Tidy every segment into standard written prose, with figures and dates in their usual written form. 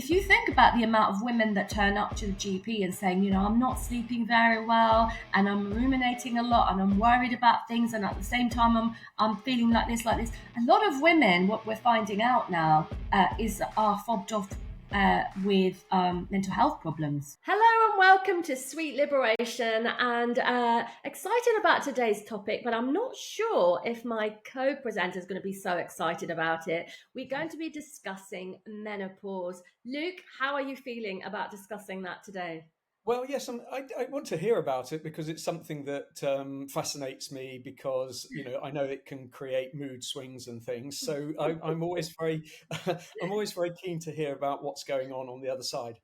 if you think about the amount of women that turn up to the GP and saying, I'm not sleeping very well and I'm ruminating a lot and I'm worried about things, and at the same time I'm feeling like this. A lot of women, what we're finding out now, are fobbed off with mental health problems. Hello and welcome to Sweet Liberation, and excited about today's topic, but I'm not sure if my co-presenter is going to be so excited about it. We're going to be discussing menopause. Luke, how are you feeling about discussing that today? Well, yes, I want to hear about it because it's something that fascinates me because, I know it can create mood swings and things. So I'm always very, I'm always very keen to hear about what's going on the other side.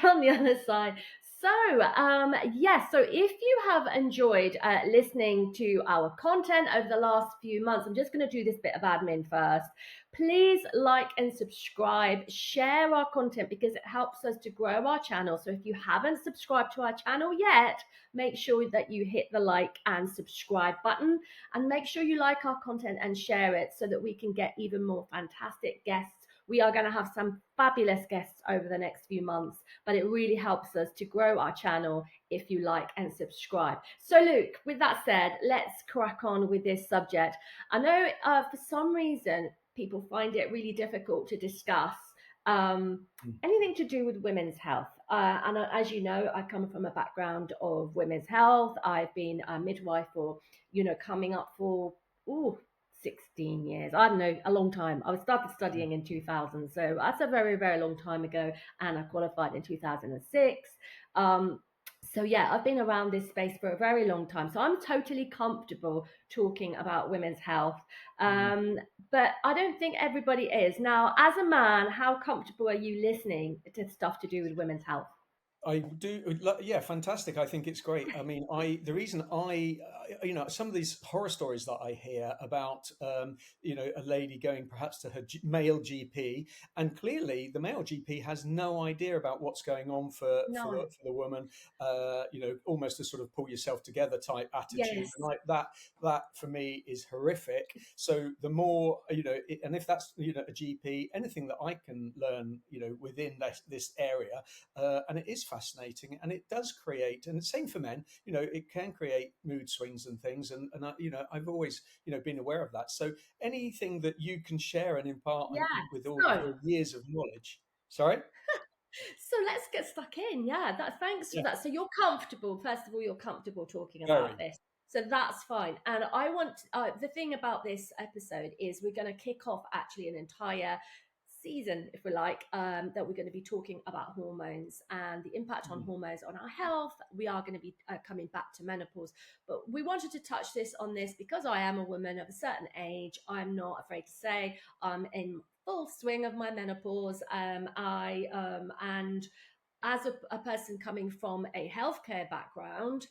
On the other side. So, yes, so if you have enjoyed listening to our content over the last few months, I'm just going to do this bit of admin first. Please like and subscribe, share our content because it helps us to grow our channel. So if you haven't subscribed to our channel yet, make sure that you hit the like and subscribe button, and make sure you like our content and share it so that we can get even more fantastic guests. We are going to have some fabulous guests over the next few months, but it really helps us to grow our channel if you like and subscribe. So Luke, with that said, let's crack on with this subject. I know for some reason people find it really difficult to discuss anything to do with women's health. And as you know, I come from a background of women's health. I've been a midwife for, coming up for 16 years. I don't know, a long time. I started studying in 2000, so that's a very, very long time ago, and I qualified in 2006. So yeah, I've been around this space for a very long time, so I'm totally comfortable talking about women's health. But I don't think everybody is. Now, as a man, how comfortable are you listening to stuff to do with women's health? I do, yeah, fantastic. I think it's great. I mean, the reason some of these horror stories that I hear about, a lady going perhaps to her male GP, and clearly the male GP has no idea about what's going on No. for the woman. Almost a sort of pull yourself together type attitude, Yes. and like that for me is horrific. So the more, and if that's a GP, anything that I can learn, within this area, and it is fascinating, and it does create, and the same for men, it can create mood swings and things, and I've always been aware of that. So anything that you can share and impart Yeah. with all of So your years of knowledge. Sorry. So let's get stuck in. Yeah, thanks for Yeah, that. So you're comfortable. First of all, you're comfortable talking about very. this. So that's fine. And I want the thing about this episode is we're going to kick off actually an entire season, if we like, that we're going to be talking about hormones and the impact on hormones on our health. We are going to be coming back to menopause, but we wanted to touch this because I am a woman of a certain age. I'm not afraid to say I'm in full swing of my menopause. And as a person coming from a healthcare background,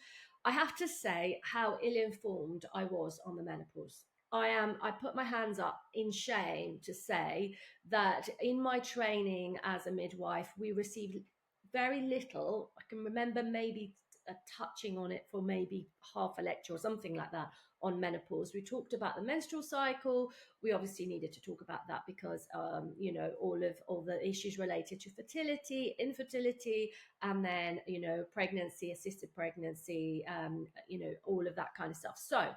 I have to say how ill-informed I was on the menopause. I put my hands up in shame to say that in my training as a midwife, we received very little. I can remember maybe touching on it for maybe half a lecture or something like that on menopause. We talked about the menstrual cycle. We obviously needed to talk about that because all the issues related to fertility, infertility, and then pregnancy, assisted pregnancy, all of that kind of stuff. So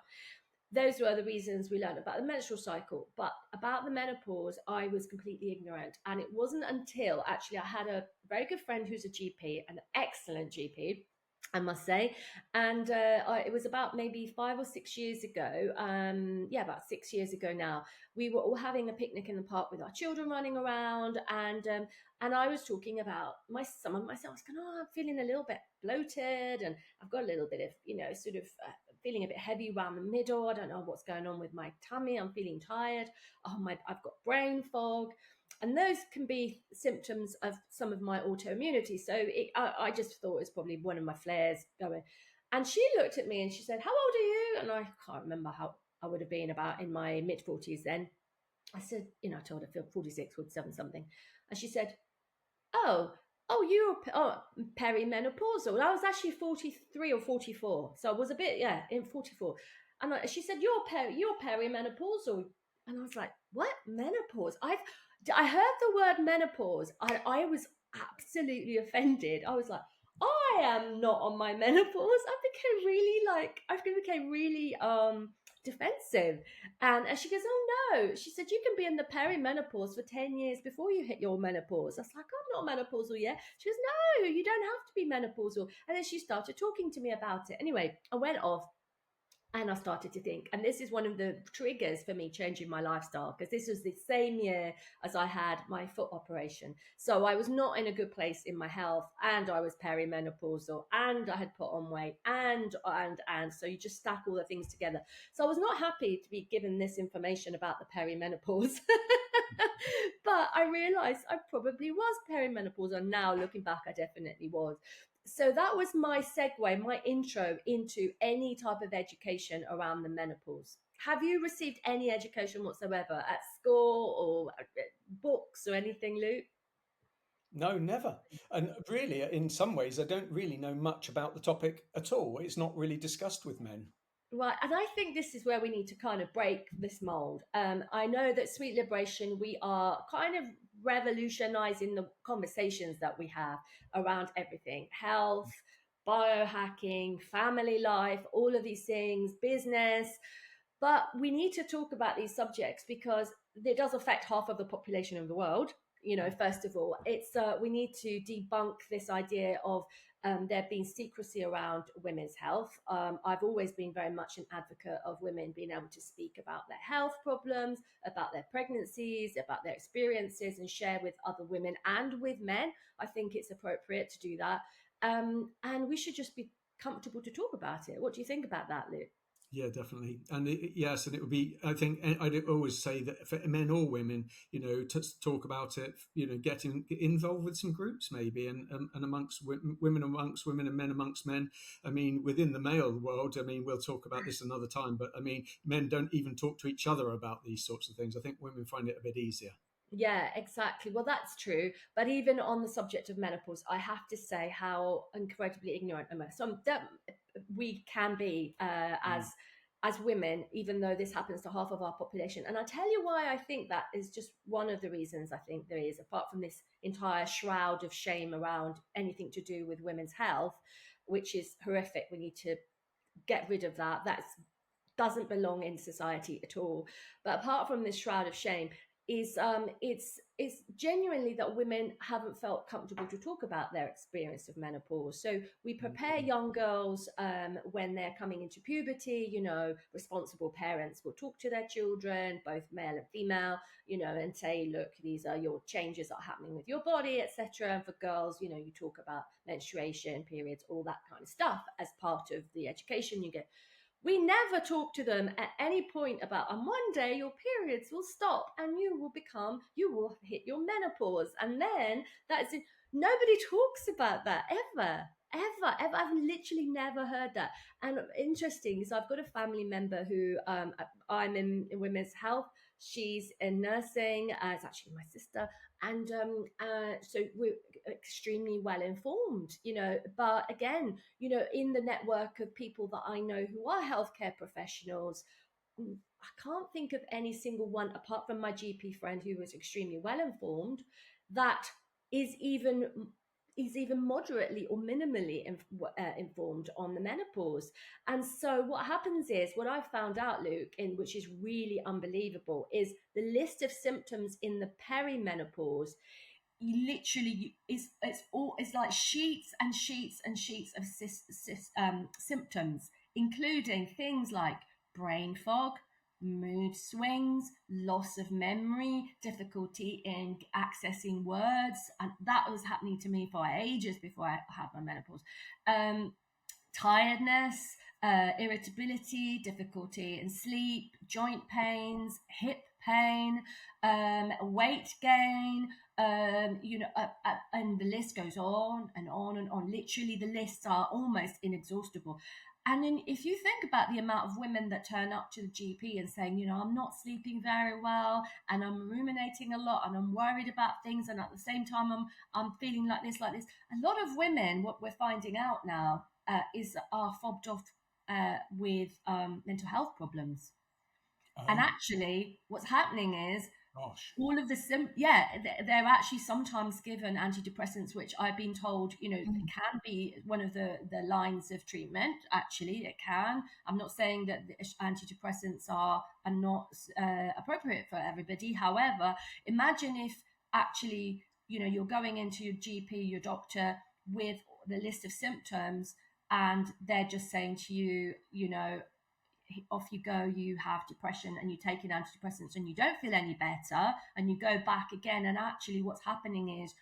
those were the reasons we learned about the menstrual cycle. But about the menopause, I was completely ignorant. And it wasn't until actually I had a very good friend who's a GP, an excellent GP, I must say. And it was about maybe 5 or 6 years ago. About 6 years ago now. We were all having a picnic in the park with our children running around, and I was talking about some of myself. I was going, oh, I'm feeling a little bit bloated, and I've got a little bit of sort of feeling a bit heavy around the middle. I don't know what's going on with my tummy. I'm feeling tired. I've got brain fog. And those can be symptoms of some of my autoimmunity. So I just thought it was probably one of my flares going. And she looked at me and she said, how old are you? And I can't remember how I would have been, about in my mid-40s then. I said, I told her I feel 46, 47 something. And she said, you're perimenopausal. I was actually 43 or 44. So I was a bit, in 44. And she said, you're perimenopausal. And I was like, what? Menopause? I heard the word menopause. I was absolutely offended. I was like, I am not on my menopause. I became really defensive. And she goes, oh no. She said, you can be in the perimenopause for 10 years before you hit your menopause. I was like, I'm not menopausal yet. She goes, no, you don't have to be menopausal. And then she started talking to me about it. Anyway, I went off and I started to think, and this is one of the triggers for me changing my lifestyle, because this was the same year as I had my foot operation. So I was not in a good place in my health, and I was perimenopausal, and I had put on weight, and so you just stack all the things together. So I was not happy to be given this information about the perimenopause. But I realized I probably was perimenopause, and now looking back, I definitely was. So that was my segue, my intro into any type of education around the menopause. Have you received any education whatsoever at school or books or anything, Luke? No, never. And really, in some ways, I don't really know much about the topic at all. It's not really discussed with men. Right, and I think this is where we need to kind of break this mold. I know that Sweet Liberation, we are kind of revolutionizing the conversations that we have around everything: health, biohacking, family life, all of these things, business. But we need to talk about these subjects because it does affect half of the population of the world. You know, first of all, it's we need to debunk this idea of there being secrecy around women's health. I've always been very much an advocate of women being able to speak about their health problems, about their pregnancies, about their experiences, and share with other women and with men. I think it's appropriate to do that. And we should just be comfortable to talk about it. What do you think about that, Luke? Yeah, definitely. And yes, and it would be, I think, I'd always say that for men or women, to talk about it, get involved with some groups maybe, and amongst women amongst women and men amongst men. I mean, within the male world, I mean, we'll talk about this another time, but I mean, men don't even talk to each other about these sorts of things. I think women find it a bit easier. Yeah, exactly. Well, that's true. But even on the subject of menopause, I have to say how incredibly ignorant we can be Mm. as women, even though this happens to half of our population. And I'll tell you why I think that is just one of the reasons I think there is, apart from this entire shroud of shame around anything to do with women's health, which is horrific. We need to get rid of that. That doesn't belong in society at all. But apart from this shroud of shame, is it's genuinely that women haven't felt comfortable to talk about their experience of menopause. So we prepare Mm. young girls when they're coming into puberty. You know, responsible parents will talk to their children, both male and female, and say, look, these are your changes that are happening with your body, etc. And for girls, you talk about menstruation, periods, all that kind of stuff as part of the education you get. We never talk to them at any point about, and one day your periods will stop and you will hit your menopause. And then that's it. Nobody talks about that ever, ever, ever. I've literally never heard that. And interesting, so I've got a family member who I'm in women's health. She's in nursing. It's actually my sister. And so we're extremely well informed, but again, in the network of people that I know who are healthcare professionals, I can't think of any single one apart from my GP friend who was extremely well informed that is even moderately or minimally informed on the menopause. And so what happens is, what I found out, Luke, in which is really unbelievable, is the list of symptoms in the perimenopause. You literally, it's like sheets and sheets and sheets of symptoms, including things like brain fog, mood swings, loss of memory, difficulty in accessing words. And that was happening to me for ages before I had my menopause. um, Tiredness, irritability, difficulty in sleep, joint pains, hip pain, weight gain, and the list goes on and on and on. Literally, the lists are almost inexhaustible. And then, if you think about the amount of women that turn up to the GP and saying, I'm not sleeping very well, and I'm ruminating a lot, and I'm worried about things, and at the same time, I'm feeling like this, like this. A lot of women, what we're finding out now, are fobbed off with mental health problems. And Oh. actually, what's happening is Gosh. all of the they're actually sometimes given antidepressants, which I've been told, can be one of the lines of treatment. Actually, it can. I'm not saying that the antidepressants are not appropriate for everybody. However, imagine if actually, you're going into your GP, your doctor, with the list of symptoms, and they're just saying to you, off you go, you have depression, and you're taking antidepressants and you don't feel any better, and you go back again, and actually what's happening is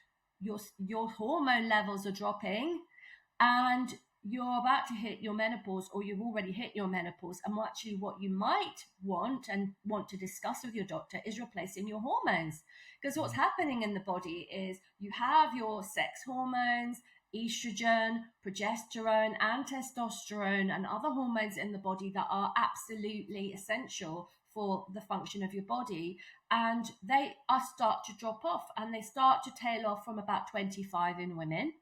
your hormone levels are dropping, and you're about to hit your menopause, or you've already hit your menopause. And actually what you might want to discuss with your doctor is replacing your hormones, because what's happening in the body is you have your sex hormones, estrogen, progesterone, and testosterone, and other hormones in the body that are absolutely essential for the function of your body. And they are start to drop off, and they start to tail off from about 25 in women.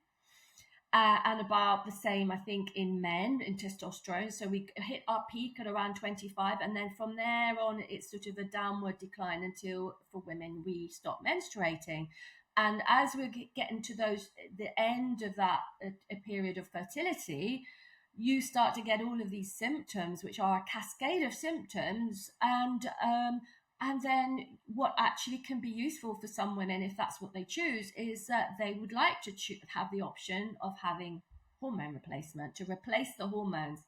And about the same, I think, in men, in testosterone. So we hit our peak at around 25, and then from there on, it's sort of a downward decline until, for women, we stop menstruating. And as we're getting to the end of that a period of fertility, you start to get all of these symptoms, which are a cascade of symptoms, and then what actually can be useful for some women, if that's what they choose, is that they would like to have the option of having hormone replacement to replace the hormones.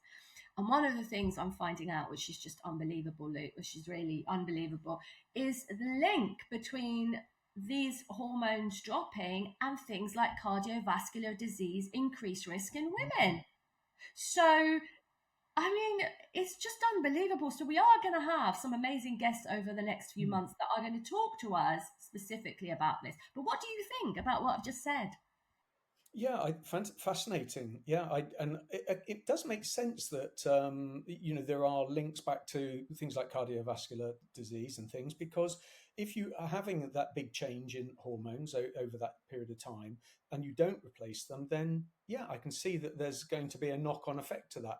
And one of the things I'm finding out, which is just unbelievable, Luke, which is really unbelievable, is the link between these hormones dropping and things like cardiovascular disease, increased risk in women. So I mean, it's just unbelievable. So we are going to have some amazing guests over the next few months that are going to talk to us specifically about this. But what do you think about what I've just said? Yeah, I fascinating. Yeah, and it does make sense that there are links back to things like cardiovascular disease and things, because if you are having that big change in hormones over that period of time and you don't replace them, then yeah, I can see that there's going to be a knock-on effect to that.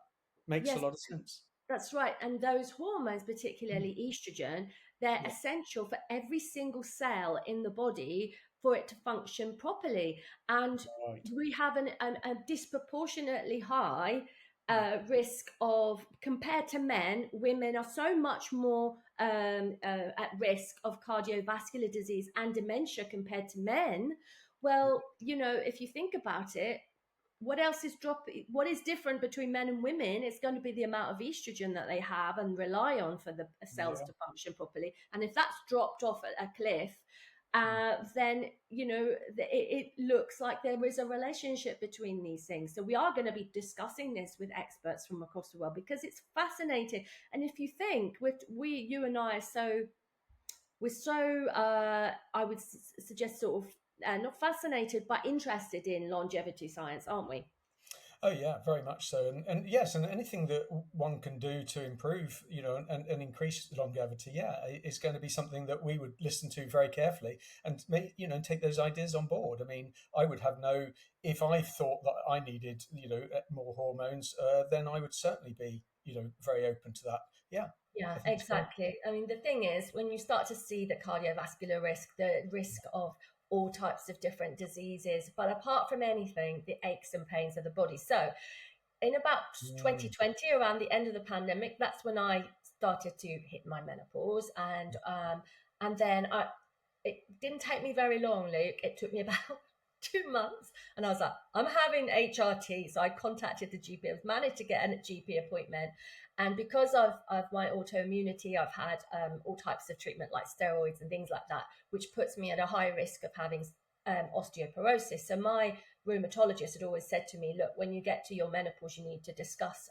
Makes a Yes, lot of sense. that's right. And those hormones, Mm. particularly estrogen, they're Yeah, essential for every single cell in the body for it to function properly. And right. we have a disproportionately high Mm. risk of, compared to men, women are so much more at risk of cardiovascular disease and dementia compared to men. Well, if you think about it, what is different between men and women? It's going to be the amount of estrogen that they have and rely on for the cells Yeah. to function properly. And if that's dropped off at a cliff, Mm. then it looks like there is a relationship between these things. So we are going to be discussing this with experts from across the world, because it's fascinating. And if you think, you and I are so, we're so I would suggest, sort of not fascinated but interested in longevity science, aren't we? Oh yeah, very much so, and yes, and anything that one can do to improve, and increase longevity, yeah, is going to be something that we would listen to very carefully, and take those ideas on board. I mean, I would have no, if I thought that I needed, more hormones, then I would certainly be, very open to that. Yeah, Yeah, I think it's great. exactly. I mean, the thing is, when you start to see the cardiovascular risk, the risk of all types of different diseases, but apart from anything, the aches and pains of the body. So, in about Mm. 2020, around the end of the pandemic, that's when I started to hit my menopause, and then it didn't take me very long, Luke. It took me about 2 months, and I was like, I'm having HRT. So I contacted the GP. I've managed to get a GP appointment, and because of my autoimmunity, I've had all types of treatment like steroids and things like that, which puts me at a high risk of having osteoporosis. So my rheumatologist had always said to me, look, when you get to your menopause, you need to discuss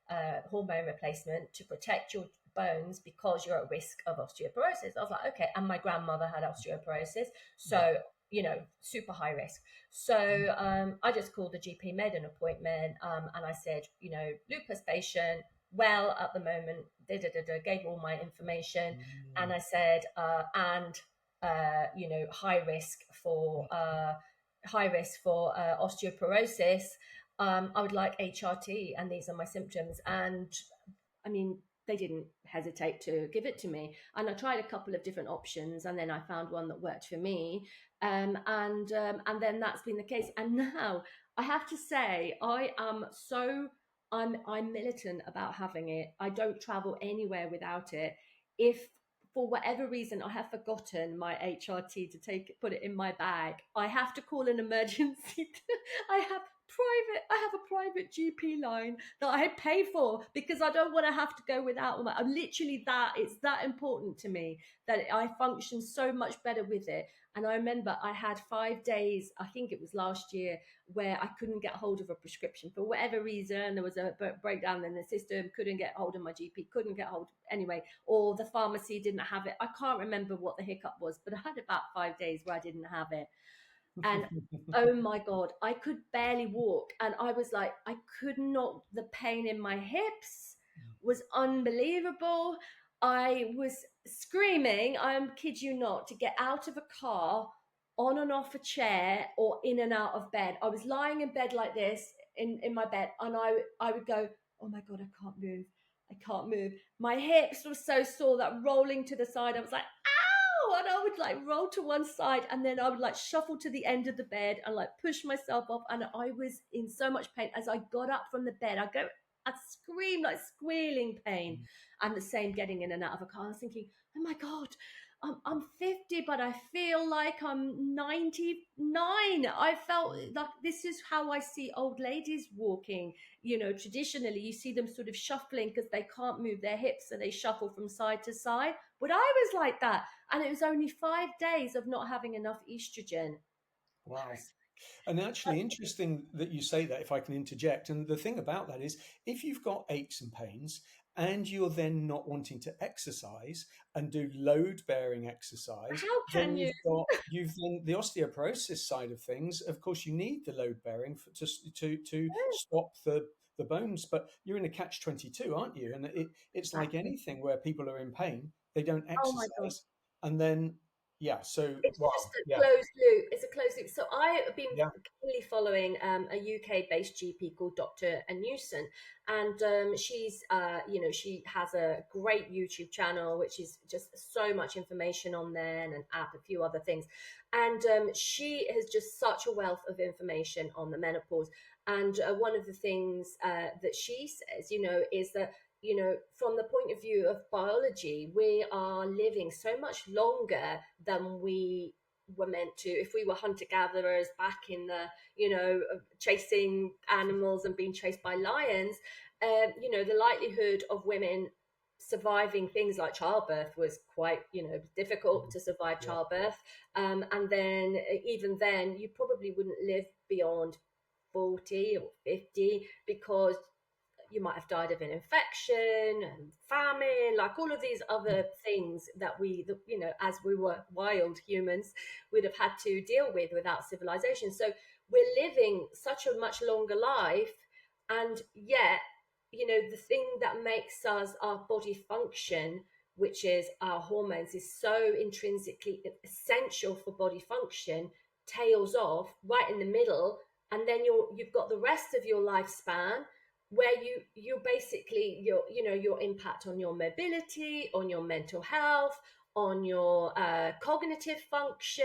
hormone replacement to protect your bones, because you're at risk of osteoporosis. I was like, okay. And my grandmother had osteoporosis. Yeah. So, super high risk. So I just called the GP, made an appointment, and I said, lupus patient, well, at the moment, gave all my information. And Mm. I said, high risk for osteoporosis. I would like HRT, and these are my symptoms. And I mean, they didn't hesitate to give it to me. And I tried a couple of different options, and then I found one that worked for me. And then that's been the case. And now I have to say, I'm militant about having it. I don't travel anywhere without it. If for whatever reason I have forgotten my HRT to put it in my bag, I have to call an emergency. I have a private GP line that I pay for because I don't want to have to go without one. I'm literally that it's that important to me that I function so much better with it. And I remember I had 5 days, I think it was last year, where I couldn't get hold of a prescription for whatever reason. There was a breakdown in the system, couldn't get hold of my GP, couldn't get hold anyway, or the pharmacy didn't have it. I can't remember what the hiccup was, but I had about 5 days where I didn't have it. And oh my God, I could barely walk. And I was like, I could not, the pain in my hips was unbelievable. I was screaming, I kid you not, to get out of a car, on and off a chair, or in and out of bed. I was lying in bed like this in my bed, and I would go, oh my God, I can't move. I can't move. My hips were so sore that rolling to the side, I was like, and I would like roll to one side, and then I would like shuffle to the end of the bed and like push myself off, and I was in so much pain. As I got up from the bed, I'd scream like squealing pain. And the same getting in and out of a car. I was thinking, oh my God, I'm 50, but I feel like I'm 99. I felt like this is how I see old ladies walking. Traditionally, you see them sort of shuffling because they can't move their hips, so they shuffle from side to side. But I was like that. And it was only 5 days of not having enough estrogen. Wow. And actually, interesting that you say that, if I can interject. And the thing about that is, if you've got aches and pains and you're then not wanting to exercise and do load bearing exercise, How then can you? you've then the osteoporosis side of things. Of course, you need the load bearing to stop the bones, but you're in a catch-22, aren't you? And it's like Exactly. anything where people are in pain, they don't Oh my God. exercise, and then yeah. So It's just wow, a yeah, closed loop. It's a closed loop. So I have been yeah. keenly following a UK-based GP called Dr. Newson, and she has a great YouTube channel, which is just so much information on there, and an app, a few other things, and she has just such a wealth of information on the menopause. And one of the things that she says, is that from the point of view of biology, we are living so much longer than we were meant to. If we were hunter gatherers back in the, chasing animals and being chased by lions, the likelihood of women surviving things like childbirth was quite, difficult to survive Yeah. childbirth. And then, even then, you probably wouldn't live beyond 40 or 50 because you might have died of an infection and famine, like all of these other things that as we were wild humans, would have had to deal with without civilization. So we're living such a much longer life, and yet, the thing that makes us our body function, which is our hormones, is so intrinsically essential for body function, tails off right in the middle, and then you've got the rest of your lifespan where you basically your impact on your mobility, on your mental health, on your cognitive function.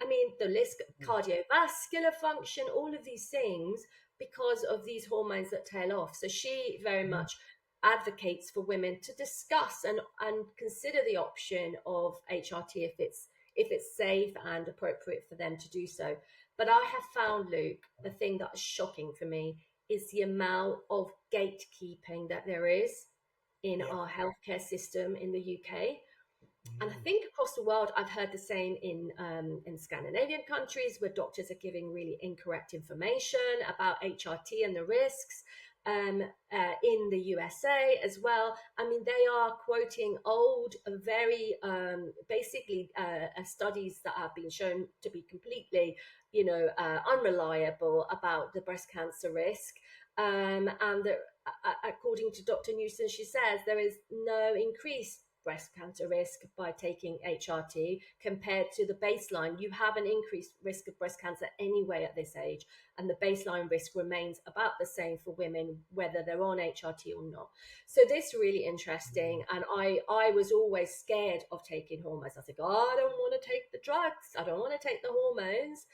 I mean, the list, cardiovascular function, all of these things, because of these hormones that tail off. So she very much advocates for women to discuss and consider the option of HRT if it's safe and appropriate for them to do so. But I have found, Luke, the thing that is shocking for me is the amount of gatekeeping that there is in Yeah. our healthcare system in the UK. And I think across the world, I've heard the same in Scandinavian countries, where doctors are giving really incorrect information about HRT and the risks. In the USA as well. I mean, they are quoting old, very basically studies that have been shown to be completely, unreliable about the breast cancer risk. And according to Dr. Newson, she says there is no increase breast cancer risk by taking HRT compared to the baseline. You have an increased risk of breast cancer anyway at this age, and the baseline risk remains about the same for women, whether they're on HRT or not. So this is really interesting. And I was always scared of taking hormones. I was like, oh, I don't want to take the drugs. I don't want to take the hormones.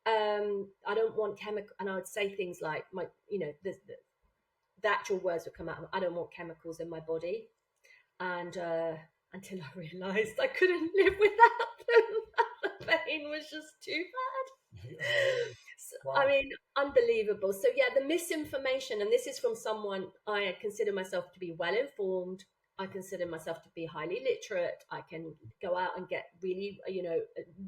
I don't want chemical. And I would say things like, the actual words would come out. I don't want chemicals in my body. And until I realised I couldn't live without them. The pain was just too bad. So, Wow. I mean, unbelievable. So yeah, the misinformation, and this is from someone I consider myself to be well informed. I consider myself to be highly literate. I can go out and get really,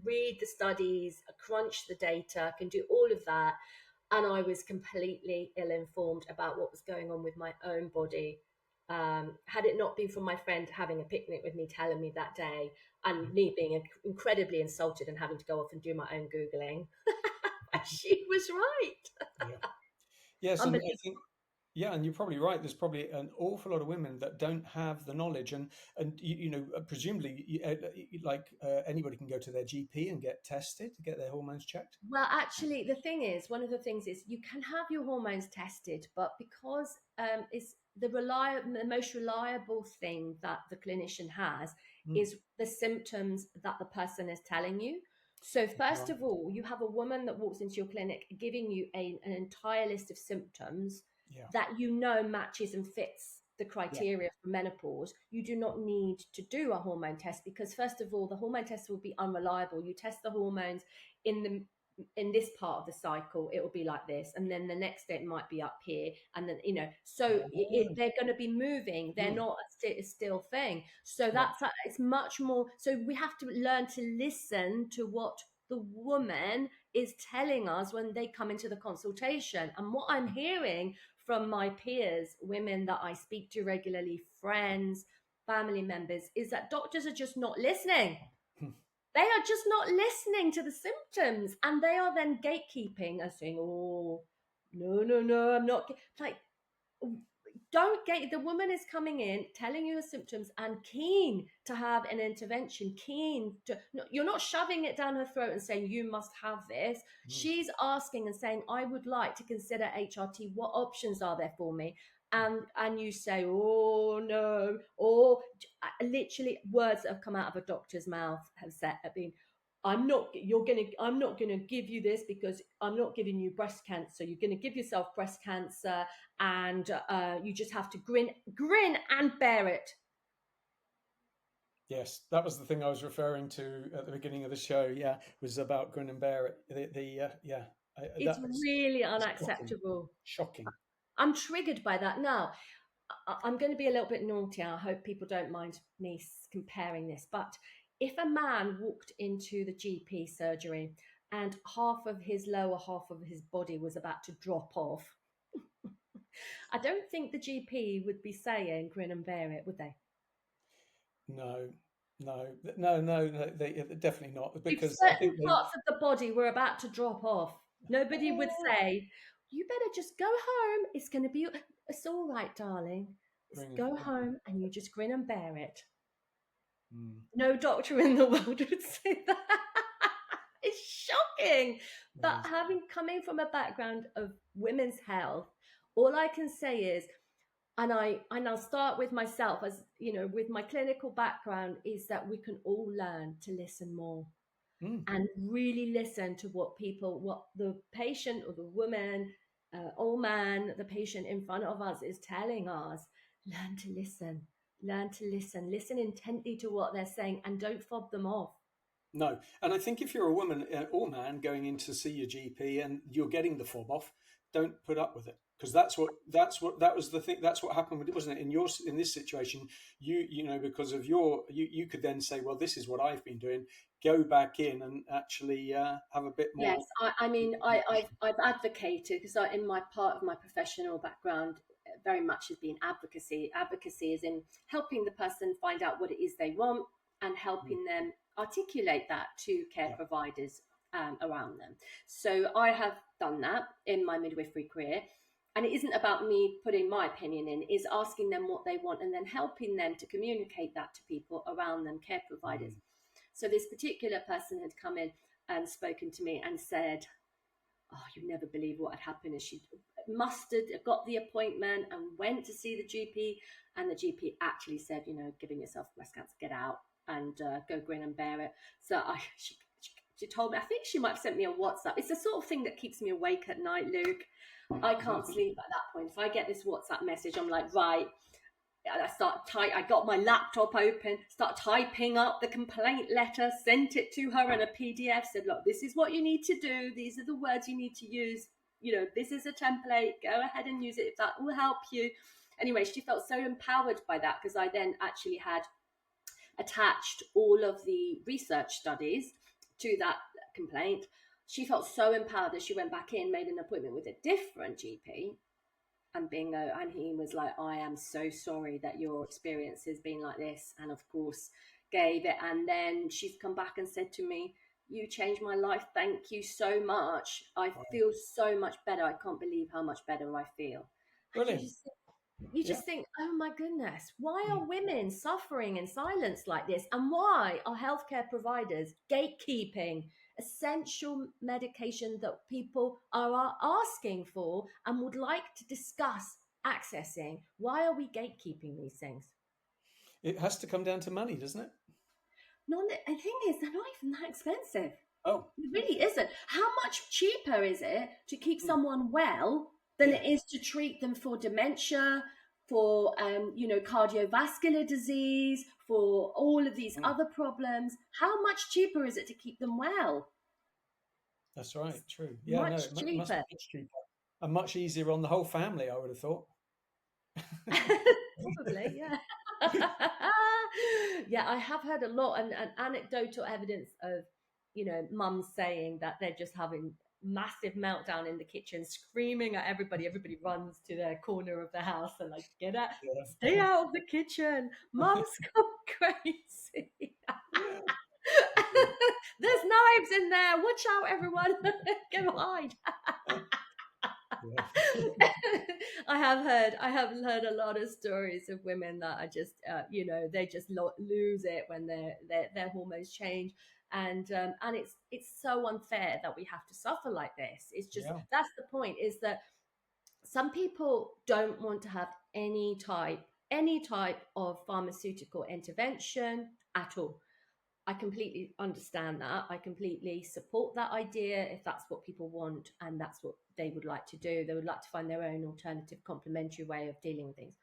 read the studies, crunch the data, can do all of that. And I was completely ill-informed about what was going on with my own body. Had it not been for my friend having a picnic with me, telling me that day, and me being incredibly insulted and having to go off and do my own Googling, she was right. Yeah. Yes, and I Unbelievable. think, yeah, and you're probably right. There's probably an awful lot of women that don't have the knowledge, and presumably, anybody can go to their GP and get tested to get their hormones checked. Well, actually, the thing is, one of the things is you can have your hormones tested, but because it's the most reliable thing that the clinician has Mm. is the symptoms that the person is telling you. So first Right. of all, you have a woman that walks into your clinic giving you an entire list of symptoms Yeah. that matches and fits the criteria for menopause. You do not need to do a hormone test because first of all, the hormone test will be unreliable. You test the hormones in this part of the cycle, it will be like this, and then the next day it might be up here, and then so they're going to be moving. They're not a still thing. So it's much more. So we have to learn to listen to what the woman is telling us when they come into the consultation. And what I'm hearing from my peers, women that I speak to regularly, friends, family members, is that doctors are just not listening. They are just not listening to the symptoms, and they are then gatekeeping and saying, oh, no, I'm not. Like, don't gate. The woman is coming in, telling you her symptoms, and keen to have an intervention, keen to. No, you're not shoving it down her throat and saying, you must have this. She's asking and saying, I would like to consider HRT. What options are there for me? And you say, oh no, or literally words that have come out of a doctor's mouth have been, I'm not gonna give you this because I'm not giving you breast cancer. You're gonna give yourself breast cancer, and you just have to grin and bear it. Yes, that was the thing I was referring to at the beginning of the show. Yeah, was about grin and bear it. It's really unacceptable. Shocking. I'm triggered by that. Now, I'm going to be a little bit naughty. I hope people don't mind me comparing this. But if a man walked into the GP surgery and half of his lower half of his body was about to drop off, I don't think the GP would be saying grin and bear it, would they? No, they definitely not, because If certain parts of the body were about to drop off, nobody would say, you better just go home. It's all right, darling. Go home and you just grin and bear it. No doctor in the world would say that. It's shocking. But coming from a background of women's health, all I can say is, and I'll start with myself, as with my clinical background, is that we can all learn to listen more and really listen to what the patient or the woman or man, the patient in front of us is telling us. Learn to listen intently to what they're saying, and don't fob them off. No, and I think if you're a woman or man going in to see your GP and you're getting the fob off, don't put up with it, because that was the thing. That's what happened with it, wasn't it? In this situation, because of you could then say, well, this is what I've been doing. Go back in and actually have a bit more. Yes, I've advocated, because in my part of my professional background very much has been advocacy. Advocacy is in helping the person find out what it is they want and helping them articulate that to care providers around them. So I have done that in my midwifery career. and it isn't about me putting my opinion in, is asking them what they want and then helping them to communicate that to people around them, care providers. So this particular person had come in and spoken to me and said, oh, you never believe what had happened. And she got the appointment and went to see the GP, and the GP actually said, giving yourself breast cancer, get out and go grin and bear it. So she told me, I think she might have sent me a WhatsApp. It's the sort of thing that keeps me awake at night, Luke. I can't sleep at that point. If I get this WhatsApp message, I'm like, right. I got my laptop open, start typing up the complaint letter, sent it to her in a PDF, said, look, this is what you need to do. These are the words you need to use. This is a template. Go ahead and use it if that will help you. Anyway, she felt so empowered by that, because I then actually had attached all of the research studies to that complaint. She felt so empowered that she went back in, made an appointment with a different GP, and bingo, and he was like, I am so sorry that your experience has been like this, and of course gave it. And then she's come back and said to me, you changed my life, thank you so much, I feel so much better, I can't believe how much better I feel. Brilliant. You just think, oh my goodness, why are women suffering in silence like this? And why are healthcare providers gatekeeping essential medication that people are asking for and would like to discuss accessing? Why are we gatekeeping these things? It has to come down to money, doesn't it? No, the thing is, they're not even that expensive. Oh. It really isn't. How much cheaper is it to keep someone well than it is to treat them for dementia, for cardiovascular disease, for all of these other problems? How much cheaper is it to keep them well? That's right, true. Yeah, much cheaper. Must be much cheaper. And much easier on the whole family, I would have thought. Probably, yeah. Yeah, I have heard a lot and anecdotal evidence of, mums saying that they're just having massive meltdown in the kitchen, screaming at everybody. Everybody runs to their corner of the house and like, get out, stay out of the kitchen. Mum's gone crazy. There's knives in there. Watch out, everyone. Go hide. I have heard a lot of stories of women that are just they just lose it when their hormones change, and it's so unfair that we have to suffer like this. It's just that's the point, is that some people don't want to have any type of pharmaceutical intervention at all. I completely understand that. I completely support that idea if that's what people want and that's what they would like to do. They would like to find their own alternative, complementary way of dealing with things.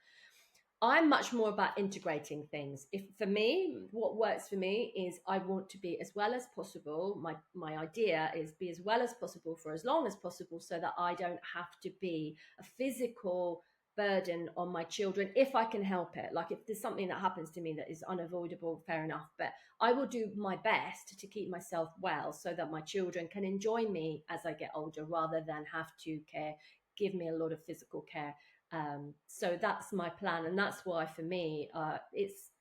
I'm much more about integrating things. For me, what works for me is I want to be as well as possible. My idea is be as well as possible for as long as possible, so that I don't have to be a physical burden on my children if I can help it. Like if there's something that happens to me that is unavoidable, fair enough, but I will do my best to keep myself well so that my children can enjoy me as I get older, rather than have to give me a lot of physical care. So that's my plan, and that's why for me it's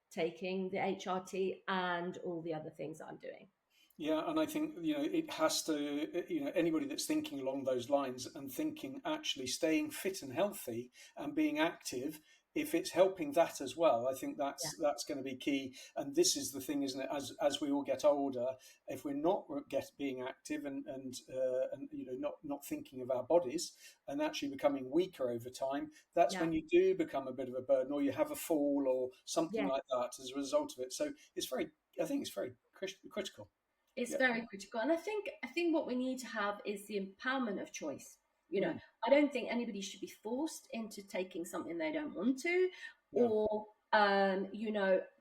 taking the HRT and all the other things that I'm doing. Yeah, and I think, it has to, anybody that's thinking along those lines and thinking actually staying fit and healthy and being active, if it's helping that as well, I think that's going to be key. And this is the thing, isn't it? As we all get older, if we're not being active and not thinking of our bodies and actually becoming weaker over time, that's when you do become a bit of a burden, or you have a fall or something like that as a result of it. So I think it's very critical. It's very critical. And I think what we need to have is the empowerment of choice. I don't think anybody should be forced into taking something they don't want to, or,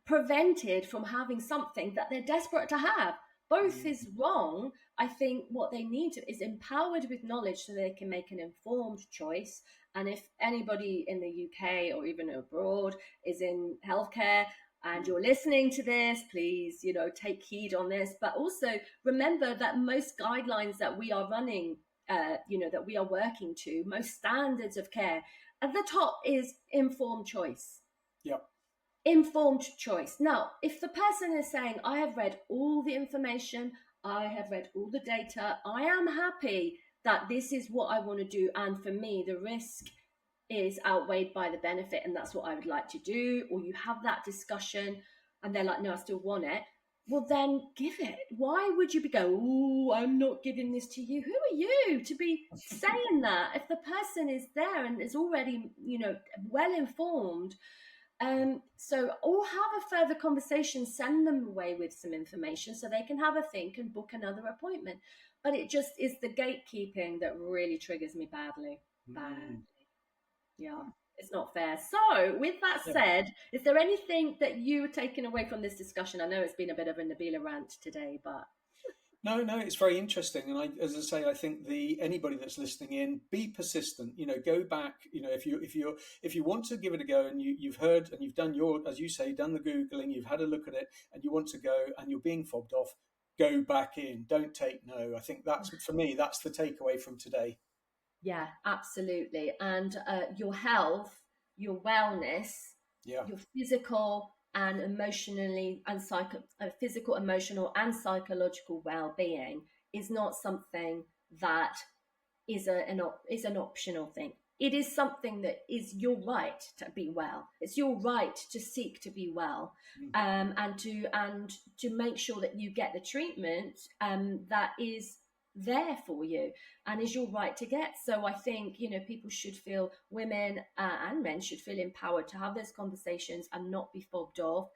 prevented from having something that they're desperate to have. Both is wrong. I think what they need is empowered with knowledge so they can make an informed choice. And if anybody in the UK or even abroad is in healthcare, and you're listening to this, please, take heed on this. But also remember that most guidelines that we are running, that we are working to, most standards of care, at the top is informed choice. Yeah. Informed choice. Now, if the person is saying, I have read all the information, I have read all the data, I am happy, that this is what I want to do, and for me the risk is outweighed by the benefit, and that's what I would like to do, or you have that discussion and they're like, no, I still want it, well then give it. Why would you be going, oh, I'm not giving this to you? Who are you to be saying that if the person is there and is already, well informed? So, or have a further conversation, send them away with some information so they can have a think and book another appointment. But it just is the gatekeeping that really triggers me badly. Yeah, it's not fair. So, with that Yeah. said, is there anything that you were taking away from this discussion? I know it's been a bit of a Nabila rant today, but No, it's very interesting, and as I say, I think anybody that's listening in, be persistent. Go back. If you want to give it a go, and you've heard and you've done as you say, done the googling, you've had a look at it, and you want to go, and you're being fobbed off, go back in. Don't take no. I think that's, for me, that's the takeaway from today. yeah, absolutely. And your health, your wellness, Yeah. your physical and physical, emotional, and psychological well-being is not something that is an optional thing. It is something that is your right to be well. It's your right to seek to be well, and to make sure that you get the treatment that is there for you and is your right to get. So I think people should feel, women and men should feel empowered to have those conversations and not be fobbed off.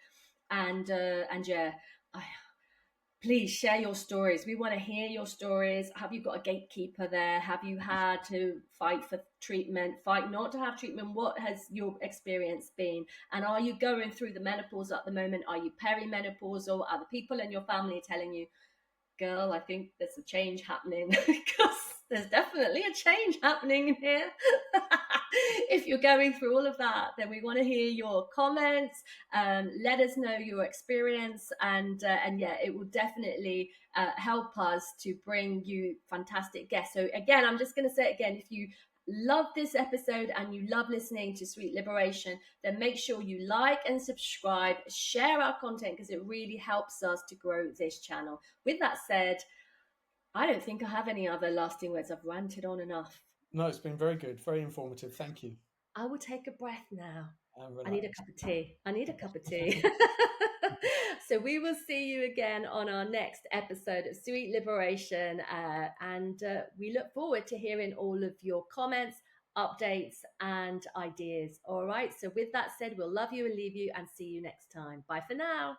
And yeah, please share your stories. We want to hear your stories. Have you got a gatekeeper there? Have you had to fight for treatment, fight not to have treatment? What has your experience been? And are you going through the menopause at the moment? Are you perimenopausal? Are the people in your family telling you, girl, I think there's a change happening? Because there's definitely a change happening here. If you're going through all of that, then we want to hear your comments. Let us know your experience, and yeah, it will definitely help us to bring you fantastic guests. So again, I'm just going to say it again, if you love this episode and you love listening to Sweet Liberation, then make sure you like and subscribe, share our content, because it really helps us to grow this channel. With that said, I don't think I have any other lasting words. I've ranted on enough. No, it's been very good, very informative. Thank you. I will take a breath now. I Relax. need a cup of tea. So we will see you again on our next episode of Sweet Liberation. And we look forward to hearing all of your comments, updates, and ideas. All right. So with that said, we'll love you and leave you and see you next time. Bye for now.